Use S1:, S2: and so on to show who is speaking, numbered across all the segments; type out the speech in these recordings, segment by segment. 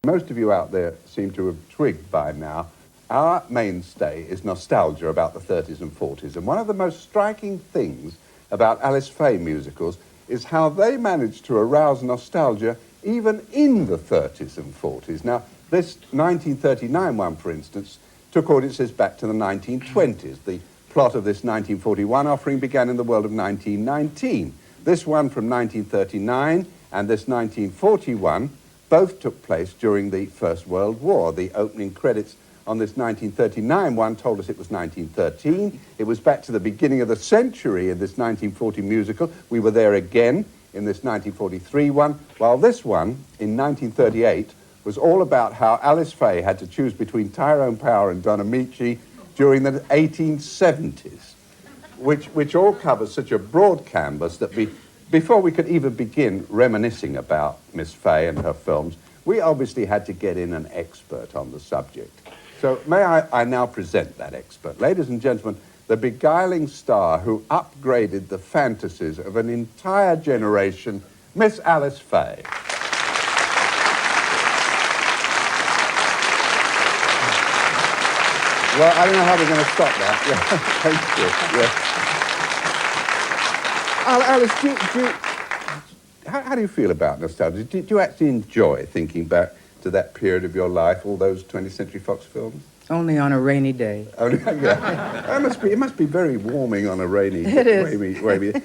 S1: Most of you out there seem to have twigged by now. Our mainstay is nostalgia about the 30s and 40s, and one of the most striking things about Alice Faye musicals is how they managed to arouse nostalgia even in the 30s and 40s. Now, this 1939 one, for instance, took audiences back to the 1920s. The plot of this 1941 offering began in the world of 1919. This one from 1939 and this 1941 both took place during the First World War. The opening credits on this 1939 one told us it was 1913. It was back to the beginning of the century in this 1940 musical. We were there again in this 1943 one, while this one in 1938 was all about how Alice Faye had to choose between Tyrone Power and Don Amici during the 1870s, which all covers such a broad canvas that before we could even begin reminiscing about Miss Faye and her films, we obviously had to get in an expert on the subject. So may I now present that expert. Ladies and gentlemen, the beguiling star who upgraded the fantasies of an entire generation, Miss Alice Faye. Well, I don't know how we're going to stop that. Yeah, thank you. Yeah. Alice, how do you feel about nostalgia? Do you actually enjoy thinking back to that period of your life, all those 20th Century Fox films?
S2: Only on a rainy day.
S1: Only, yeah. It must be very warming on a rainy day.
S2: It is.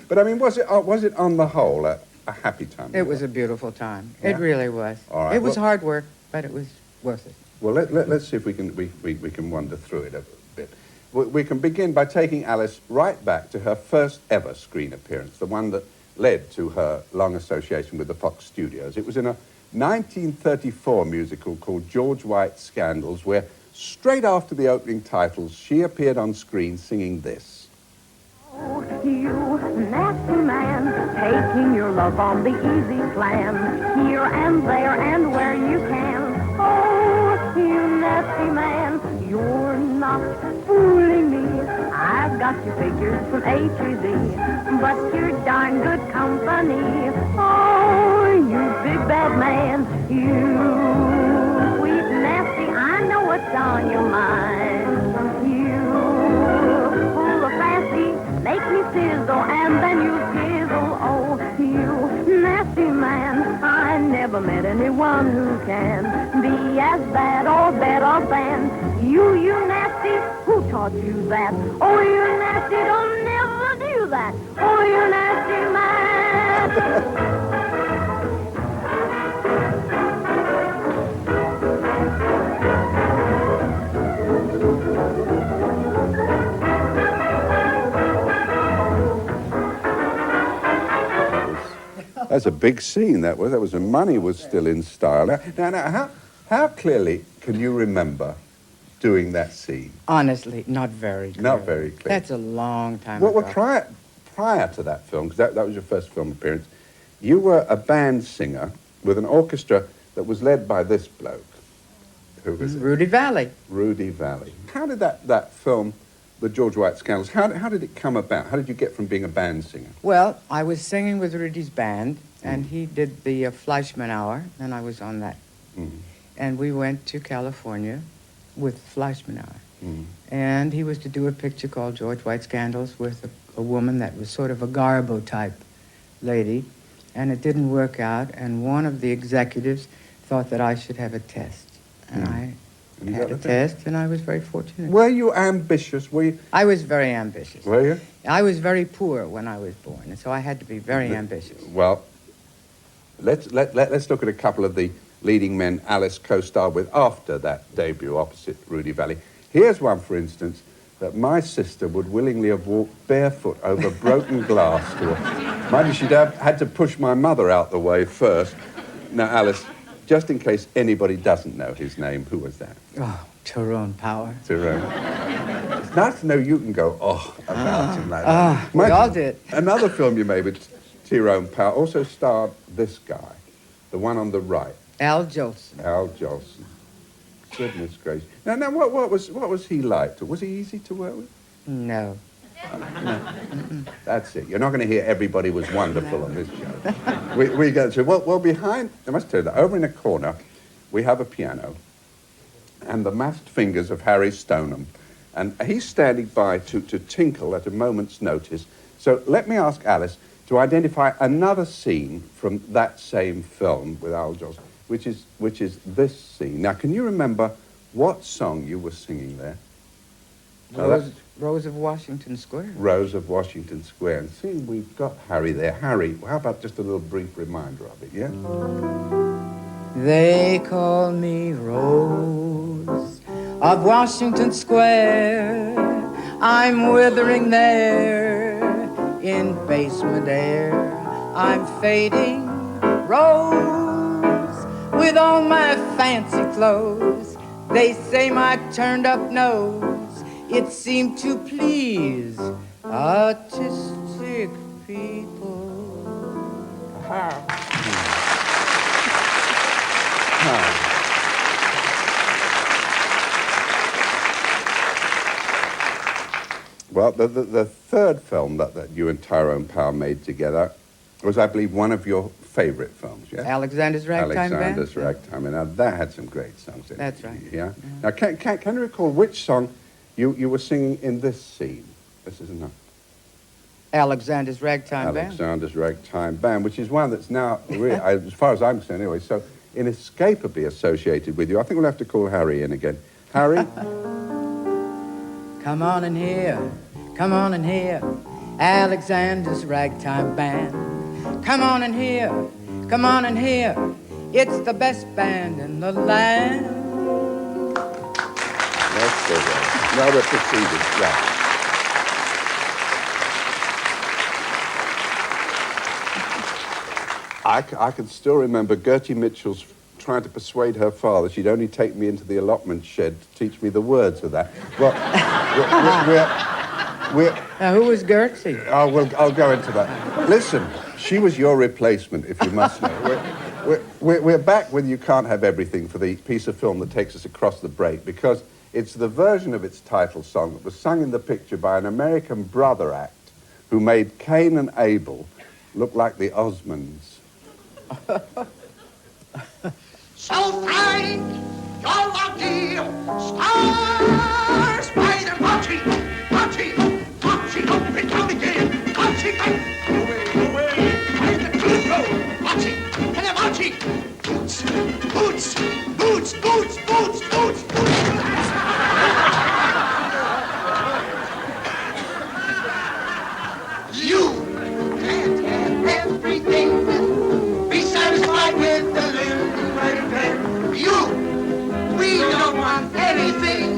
S1: But I mean, was it on the whole a happy time?
S2: It was a beautiful time.
S1: Yeah?
S2: It really was.
S1: All right,
S2: it was hard work, but it was worth it.
S1: Well, let's see if we can wander through it a bit. We can begin by taking Alice right back to her first ever screen appearance, the one that led to her long association with the Fox Studios. It was in a 1934 musical called George White's Scandals, where straight after the opening titles, she appeared on screen singing this.
S3: Oh, you nasty man, taking your love on the easy plan, here and there and where you can. Oh, you nasty man, you're not fooling me. I've got you figured from A to Z, but you're darn good company. Oh, you big bad man, you sweet nasty, I know what's on your mind. You full of fancy, make me sizzle, and then you fizzle. Oh, you nasty man, I never met anyone who can be as bad or better than you nasty. Who taught you that? Oh, you nasty, don't never do that. Oh, you nasty man.
S1: That's a big scene, that was. That was when money was still in style. Now, how clearly can you remember doing that scene?
S2: Honestly, not very clear.
S1: Not very clear.
S2: That's a long time ago.
S1: Well, prior to that film, because that was your first film appearance, you were a band singer with an orchestra that was led by this bloke. Who was it?
S2: Rudy Valley.
S1: Rudy Valley. How did that film, the George White Scandals, how did it come about? How did you get from being a band singer?
S2: Well, I was singing with Rudy's band, and he did the Fleischman Hour, and I was on that. And we went to California with Fleischman Hour. And he was to do a picture called George White Scandals with a woman that was sort of a Garbo-type lady, and it didn't work out, and one of the executives thought that I should have a test. And I had a test, and I was very fortunate.
S1: Were you ambitious?
S2: I was very ambitious.
S1: Were you?
S2: I was very poor when I was born, and so I had to be very ambitious.
S1: Well, let's look at a couple of the leading men Alice co-starred with after that debut opposite Rudy Valley. Here's one, for instance, that my sister would willingly have walked barefoot over broken glass to her. Mind you, she'd had to push my mother out the way first. Now, Alice, just in case anybody doesn't know his name, who was that?
S2: Oh, Tyrone Power.
S1: Tyrone. It's nice to know you can go, about him like that.
S2: We all did.
S1: Another film you made with Tyrone Power also starred this guy, the one on the right.
S2: Al Jolson.
S1: Al Jolson. Goodness gracious. Now, what was he like? Was he easy to work with?
S2: No.
S1: No. That's it. You're not going to hear everybody was wonderful on this show. We go to, well, behind, I must tell you that, over in a corner we have a piano and the masked fingers of Harry Stoneham. And he's standing by to tinkle at a moment's notice. So let me ask Alice to identify another scene from that same film with Al Joss, which is this scene. Now, can you remember what song you were singing there?
S2: Rose of Washington Square.
S1: Rose of Washington Square. And see, we've got Harry there. Harry, how about just a little brief reminder of it, yeah?
S2: They call me Rose of Washington Square. I'm withering there in basement air. I'm fading rose with all my fancy clothes. They say my turned up nose, it seemed to please artistic people.
S1: Well, the third film that you and Tyrone Power made together was, I believe, one of your favorite films, yeah?
S2: Alexander's Ragtime Band.
S1: Alexander's Ragtime Band. Now, that had some great songs in it.
S2: That's right.
S1: Yeah? Now, can you recall which song you were singing in this scene? This is enough.
S2: Alexander's Ragtime Band.
S1: Alexander's Ragtime Band, which is one that's now, really, as far as I'm concerned anyway, so inescapably associated with you. I think we'll have to call Harry in again. Harry?
S2: Come on in here, come on in here, Alexander's Ragtime Band. Come on in here, come on in here, it's the best band in the land.
S1: That's good. Now we're proceeding, yeah. I can still remember Gertie Mitchell's trying to persuade her father she'd only take me into the allotment shed to teach me the words of that. Well,
S2: Now, who was Gertie?
S1: I'll go into that. Listen, she was your replacement, if you must know. We're back with You Can't Have Everything for the piece of film that takes us across the break, because it's the version of its title song that was sung in the picture by an American brother act who made Cain and Abel look like the Osmonds.
S4: So thank your lucky stars by the watching, up and down again, watching, away, by the blue road, watching, and I'm watching, boots, boots, boots, boots, boots, boots, boots. You can't have everything. Be satisfied with the little right there. We don't want anything.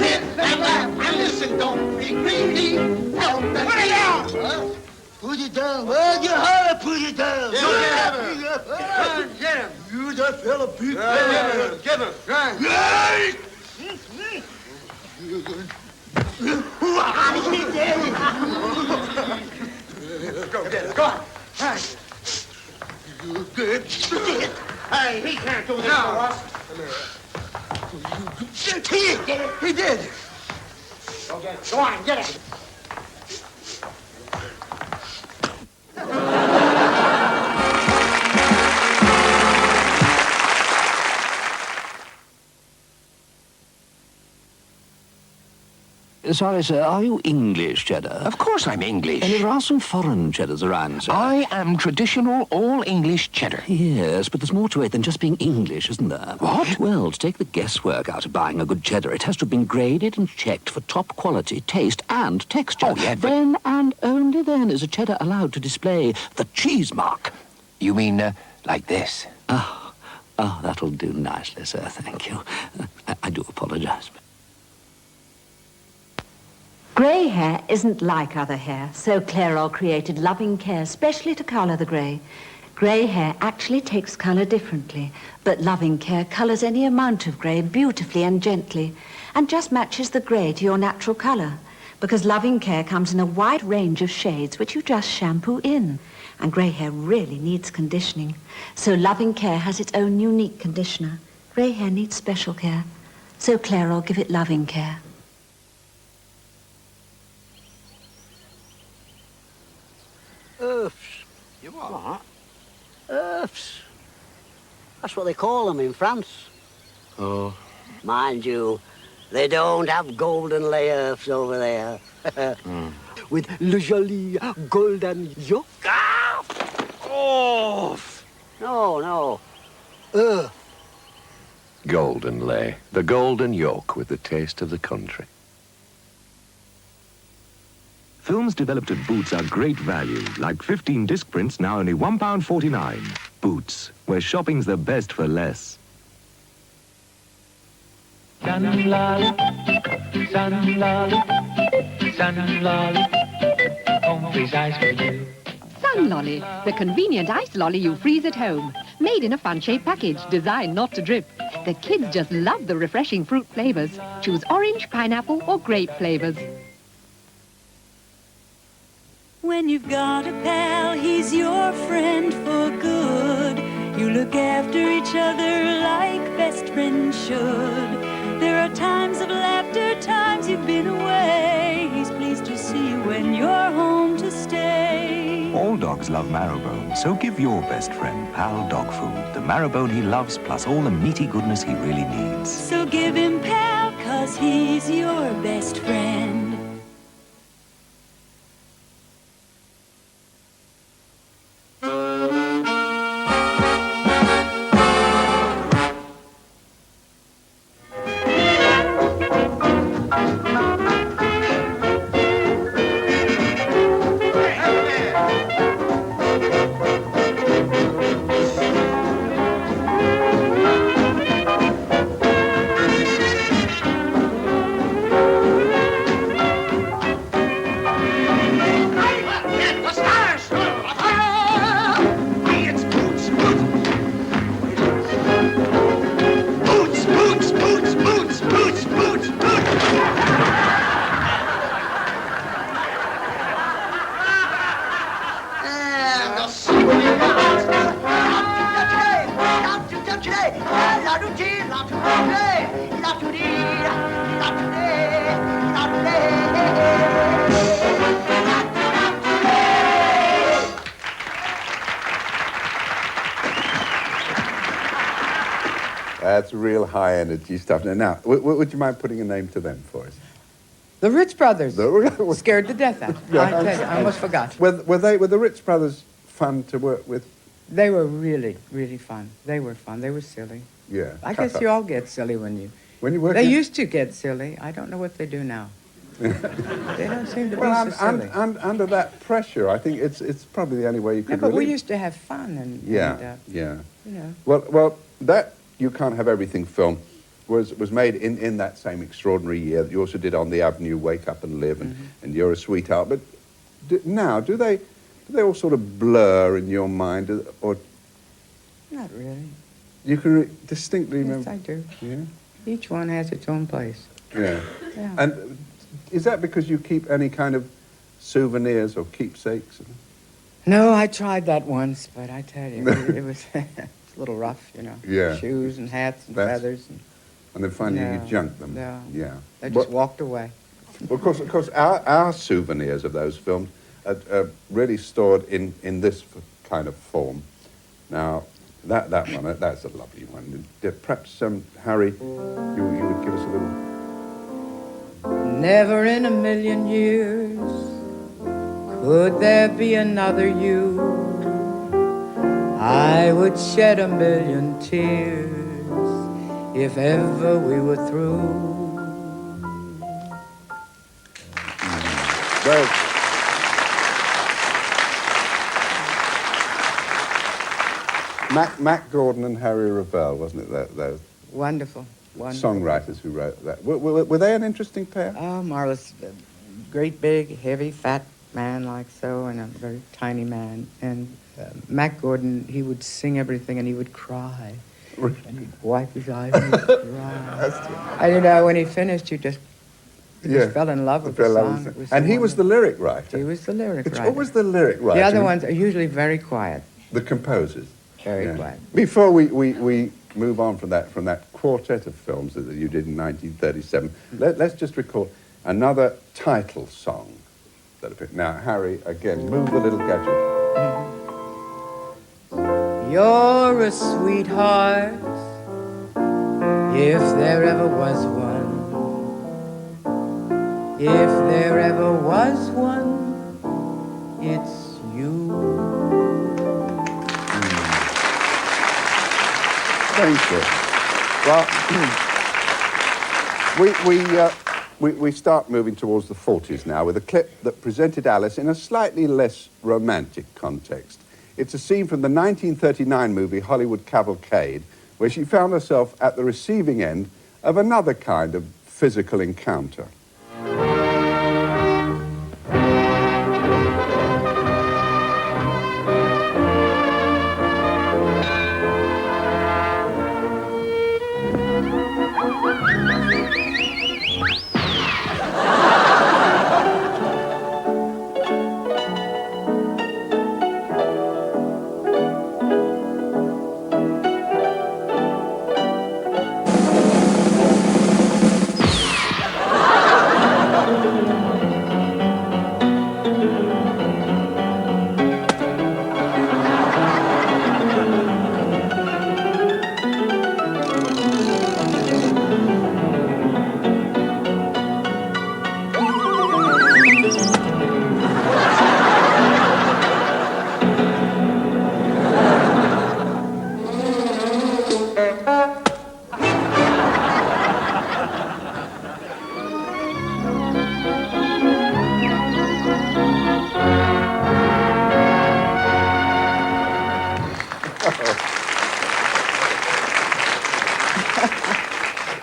S4: Live and laugh and listen, don't be greedy. Help the put it down. Put it down. Well, you holler, put it down. Get him. You that fella, big fella. Get him. Right. Go get it. Go on. Hey. You good. Hey, he can't do this for us. He did get it. He did. Go get it. Go on, get it.
S5: Sorry, sir, are you English cheddar?
S6: Of course I'm English.
S5: And there are some foreign cheddars around, sir.
S6: I am traditional all-English cheddar.
S5: Yes, but there's more to it than just being English, isn't there?
S6: What?
S5: Well, to take the guesswork out of buying a good cheddar, it has to have been graded and checked for top quality, taste, and texture.
S6: Oh, yeah, but...
S5: Then, and only then, is a cheddar allowed to display the cheese mark.
S6: You mean, like this?
S5: Oh, that'll do nicely, sir, thank you. I do apologize.
S7: Grey hair isn't like other hair, so Clairol created Loving Care specially to colour the grey. Grey hair actually takes colour differently, but Loving Care colours any amount of grey beautifully and gently, and just matches the grey to your natural colour, because Loving Care comes in a wide range of shades which you just shampoo in, and grey hair really needs conditioning. So Loving Care has its own unique conditioner. Grey hair needs special care, so Clairol give it Loving Care.
S8: You what? layoffs. That's what they call them in France.
S6: Oh.
S8: Mind you, they don't have golden layoffs over there. With le joli golden yoke.
S6: Off!
S8: No.
S9: Golden lay. The golden yolk with the taste of the country.
S10: Films developed at Boots are great value, like 15 disc prints, now only £1.49. Boots, where shopping's the best for less.
S11: Sun lolly, sun lolly, sun lolly, home freeze ice for you.
S12: Sun Lolly, the convenient iced lolly you freeze at home. Made in a fun-shaped package, designed not to drip. The kids just love the refreshing fruit flavors. Choose orange, pineapple, or grape flavors.
S13: When you've got a pal, he's your friend for good. You look after each other like best friends should. There are times of laughter, times you've been away. He's pleased to see you when you're home to stay.
S10: All dogs love marrowbone, so give your best friend Pal dog food. The marrowbone he loves, plus all the meaty goodness he really needs.
S13: So give him Pal, 'cause he's your best friend.
S1: That's real high energy stuff. Now, would you mind putting a name to them for us?
S2: The Ritz Brothers. Scared to death of. I tell you, I almost forgot.
S1: Were the Ritz Brothers fun to work with?
S2: They were really, really fun. They were fun. They were silly.
S1: Yeah.
S2: I guess you all get silly when you
S1: work.
S2: They used to get silly. I don't know what they do now. They don't seem to be so silly.
S1: Under that pressure, I think it's probably the only way you could.
S2: Yeah, but we used to have fun and
S1: yeah.
S2: You know.
S1: Well, that You Can't Have Everything film was made in that same extraordinary year that you also did On the Avenue, Wake Up and Live, and You're a Sweetheart. But now, do they all sort of blur in your mind, or
S2: not really?
S1: You can distinctly remember.
S2: Yes, I do.
S1: Yeah.
S2: Each one has its own place.
S1: Yeah.
S2: Yeah.
S1: And is that because you keep any kind of souvenirs or keepsakes?
S2: No, I tried that once, but I tell you, it was it's a little rough, you know.
S1: Yeah.
S2: Shoes and hats and feathers.
S1: And then finally you junked them.
S2: Yeah.
S1: Yeah.
S2: They just walked away.
S1: Well, of course, our souvenirs of those films are really stored in this kind of form. Now, that one, that's a lovely one. Perhaps, Harry, you would give us a little...
S2: Never in a million years could there be another you. I would shed a million tears if ever we were through.
S1: Mac Gordon and Harry Ravel, wasn't it? Those
S2: wonderful.
S1: Songwriters who wrote that. Were they an interesting pair?
S2: Oh, Marlis, great big, heavy, fat man like so, and a very tiny man. And Mac Gordon, he would sing everything and he would cry. And he'd wipe his eyes and he'd cry. And you know, when he finished, you just fell in love with the song.
S1: And he was the lyric writer.
S2: He was the lyric writer.
S1: What was the lyric writer?
S2: The other ones are usually very quiet.
S1: The composers.
S2: Very quiet.
S1: Before we move on from that quartet of films that you did in 1937, let's just recall another title song. Now, Harry, again, move the little gadget.
S2: You're a sweetheart, if there ever was one. If there ever was one, it's you.
S1: Thank you. Well, we start moving towards the 40s now with a clip that presented Alice in a slightly less romantic context. It's a scene from the 1939 movie Hollywood Cavalcade, where she found herself at the receiving end of another kind of physical encounter.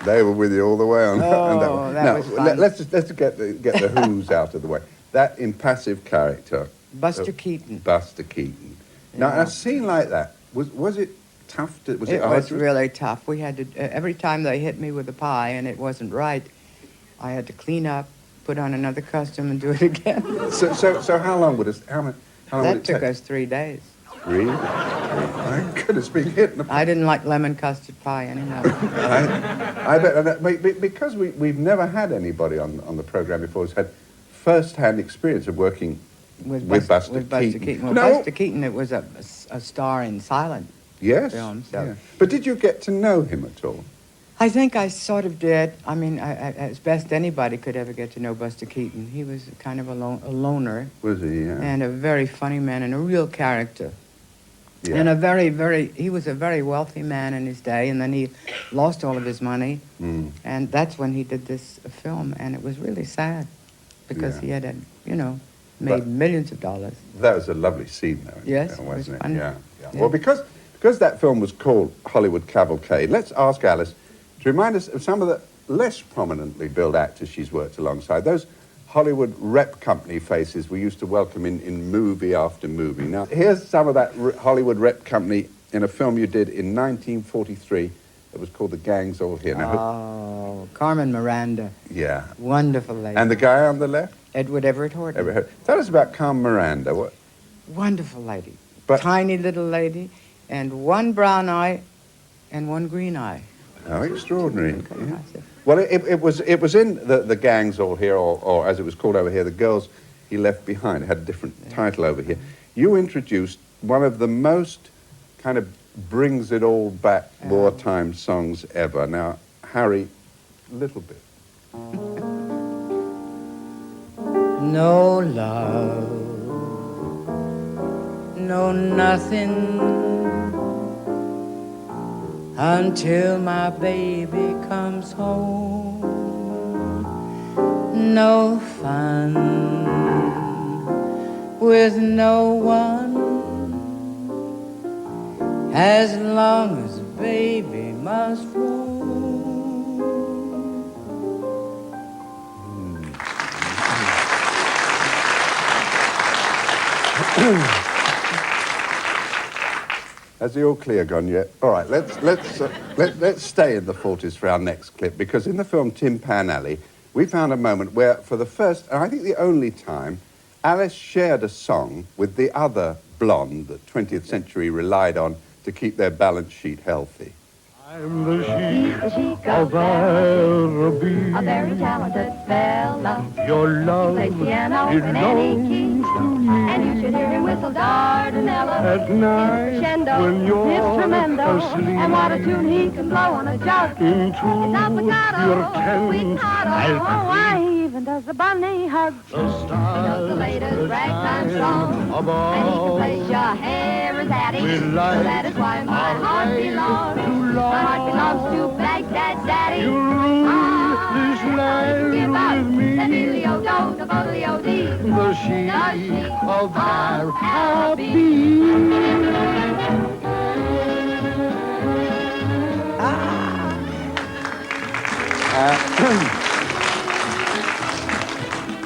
S1: They were with you all the way on.
S2: Oh, that was fun.
S1: Let's get the who's out of the way. That impassive character,
S2: Buster Keaton.
S1: Buster Keaton. Now,
S2: Yeah.
S1: a scene like that, was it tough?
S2: It was really tough. We had to, every time they hit me with a pie and it wasn't right, I had to clean up, put on another costume, and do it again.
S1: So how long would it? How long would
S2: That
S1: it
S2: took
S1: take?
S2: us 3 days.
S1: Really? My goodness, being hit in the
S2: I didn't like lemon custard pie anymore.
S1: I bet, and because we've never had anybody on the program before who's had first-hand experience of working with Buster Keaton.
S2: Well,
S1: No.
S2: Buster Keaton, it was a star in silent
S1: Yes.
S2: film. So.
S1: Yeah. But did you get to know him at all?
S2: I think I sort of did. I mean, as best anybody could ever get to know Buster Keaton. He was kind of a loner.
S1: Was he? Yeah.
S2: And a very funny man and a real character.
S1: Yeah.
S2: And he was a very wealthy man in his day, and then he lost all of his money, and that's when he did this film, and it was really sad, because
S1: Yeah.
S2: he had, made millions of dollars.
S1: That was a lovely scene, though.
S2: Yes,
S1: wasn't
S2: it was
S1: it?
S2: fun.
S1: Yeah.
S2: Yeah.
S1: Well, because that film was called Hollywood Cavalcade, let's ask Alice to remind us of some of the less prominently billed actors she's worked alongside. Those Hollywood rep company faces we used to welcome in movie after movie. Now, here's some of that Hollywood rep company in a film you did in 1943. It was called The Gang's All Here. Now,
S2: Oh, Carmen Miranda.
S1: yeah.
S2: Wonderful lady.
S1: And the guy on the left?
S2: Edward Everett Horton.
S1: Tell us about Carmen Miranda. What?
S2: Wonderful lady.
S1: But-
S2: Tiny little lady, and one brown eye and one green eye.
S1: How extraordinary. Yeah. Well, it was in the Gangs All Here, or as it was called over here, The Girls He Left Behind. It had a different title over here. You introduced one of the most kind of brings it all back wartime songs ever. Now, Harry, a little bit.
S2: No love, no nothing, until my baby comes home. No fun with no one, as long as baby must roam.
S1: Has the all clear gone yet? All right, let's stay in the 40s for our next clip, because in the film Tin Pan Alley, we found a moment where, for the first, and I think the only time, Alice shared a song with the other blonde that 20th Century relied on to keep their balance sheet healthy.
S11: I'm the chic of Araby.
S3: A very talented fella.
S11: Your love
S3: Plays piano in any key,
S11: belongs to me.
S3: and you should hear him with little Dardanella.
S11: At night,
S3: Crescendo,
S11: when you're
S3: it's tremendo.
S11: asleep.
S3: And what a tune he can blow on a jug.
S11: Into
S3: It's avocado,
S11: your tent,
S3: sweet potato.
S11: I'll
S3: Why, he even does the bunny hug. He knows the latest ragtime song. And he can place your hair as daddy. So that is why my heart belongs. My heart belongs to Baghdad Daddy.
S11: You rule this land
S3: Give out
S11: with me.
S3: the dealio-do, the bodilio-dee.
S11: The sheep of Araby.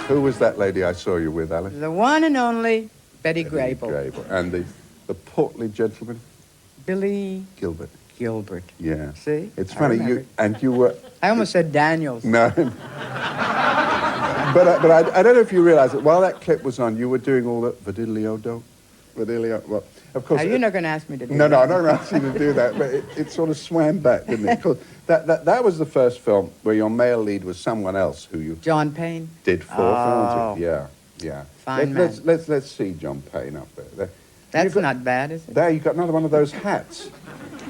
S1: Who was that lady I saw you with, Alice?
S2: The one and only Betty Grable.
S1: Grable. And the portly gentleman?
S2: Billy
S1: Gilbert.
S2: Gilbert.
S1: Yeah.
S2: See?
S1: It's
S2: I
S1: funny,
S2: remember.
S1: you were...
S2: I almost said Daniels.
S1: No. but I don't know if you realise that while that clip was on, you were doing all the vadilio-do. Well, of course...
S2: Now, you're not going to ask me to do
S1: No,
S2: that.
S1: I'm not asking you to do that, but it sort of swam back, didn't it? 'Cause that was the first film where your male lead was someone else who you...
S2: John Payne.
S1: Did 4 films. Yeah.
S2: Fine
S1: Let's see John Payne up there.
S2: That's not bad, is it?
S1: There, you've got another one of those hats.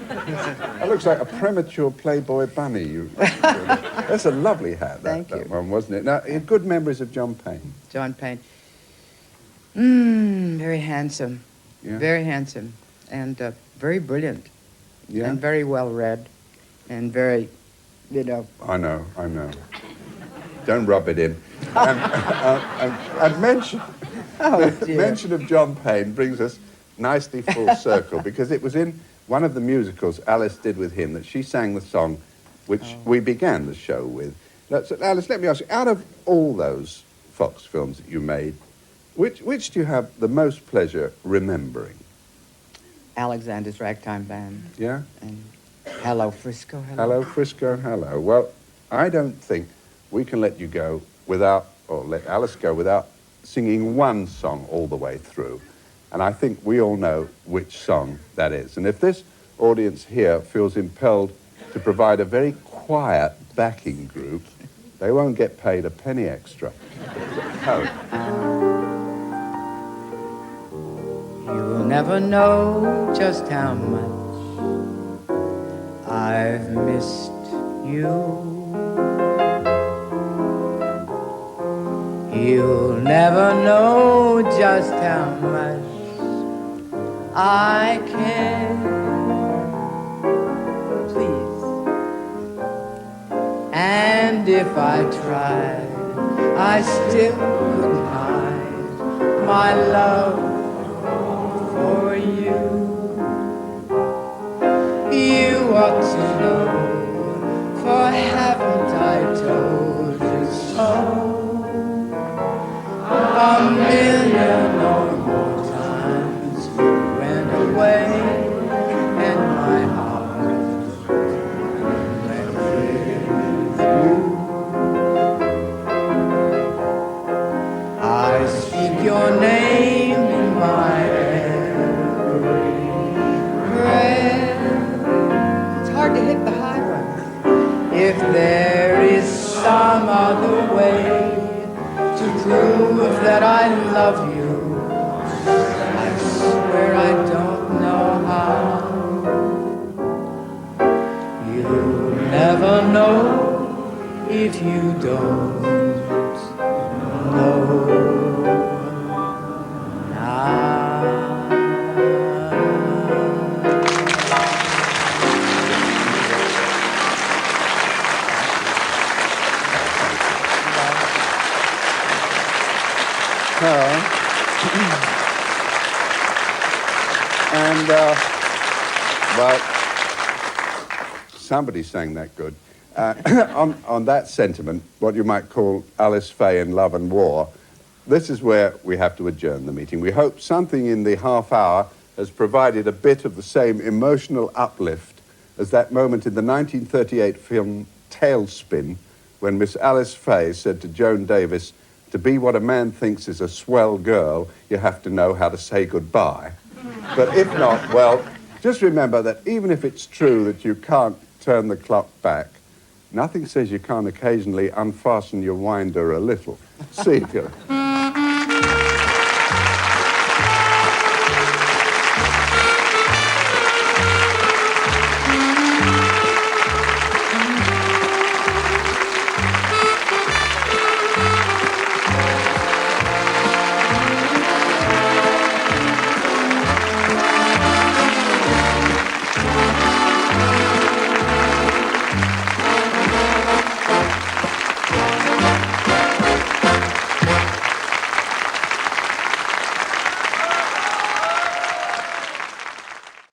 S1: That looks like a premature Playboy bunny. That's a lovely hat, that one, wasn't it? Now, good memories of John Payne.
S2: John Payne. Very handsome.
S1: Yeah.
S2: Very handsome. And very brilliant.
S1: Yeah.
S2: And very well read. And very, you know.
S1: I know. Don't rub it in. And mention of John Payne brings us nicely full circle, because it was in one of the musicals Alice did with him that she sang the song which we began the show with. So, Alice, let me ask you, out of all those Fox films that you made, which do you have the most pleasure remembering?
S2: Alexander's Ragtime Band.
S1: Yeah?
S2: And Hello, Frisco.
S1: Hello, Frisco, hello. Well, I don't think we can let you go without, or let Alice go without singing one song all the way through. And I think we all know which song that is. And if this audience here feels impelled to provide a very quiet backing group, they won't get paid a penny extra.
S2: You'll never know just how much I've missed you. You'll never know just how much I care. Please. And if I tried, I still couldn't hide my love for you. You ought to know, for haven't I told you so? A million or more times you went away, and my heart went with you. I speak your name in my every prayer. It's hard to hit the high one. If there is some other way to prove that I love you, I swear I don't know how. You'll never know if you don't know now.
S1: And, well, somebody sang that good. On that sentiment, what you might call Alice Faye in Love and War, this is where we have to adjourn the meeting. We hope something in the half hour has provided a bit of the same emotional uplift as that moment in the 1938 film Tailspin, when Miss Alice Faye said to Joan Davis, "To be what a man thinks is a swell girl, you have to know how to say goodbye." But if not, well, just remember that even if it's true that you can't turn the clock back, nothing says you can't occasionally unfasten your winder a little. See you.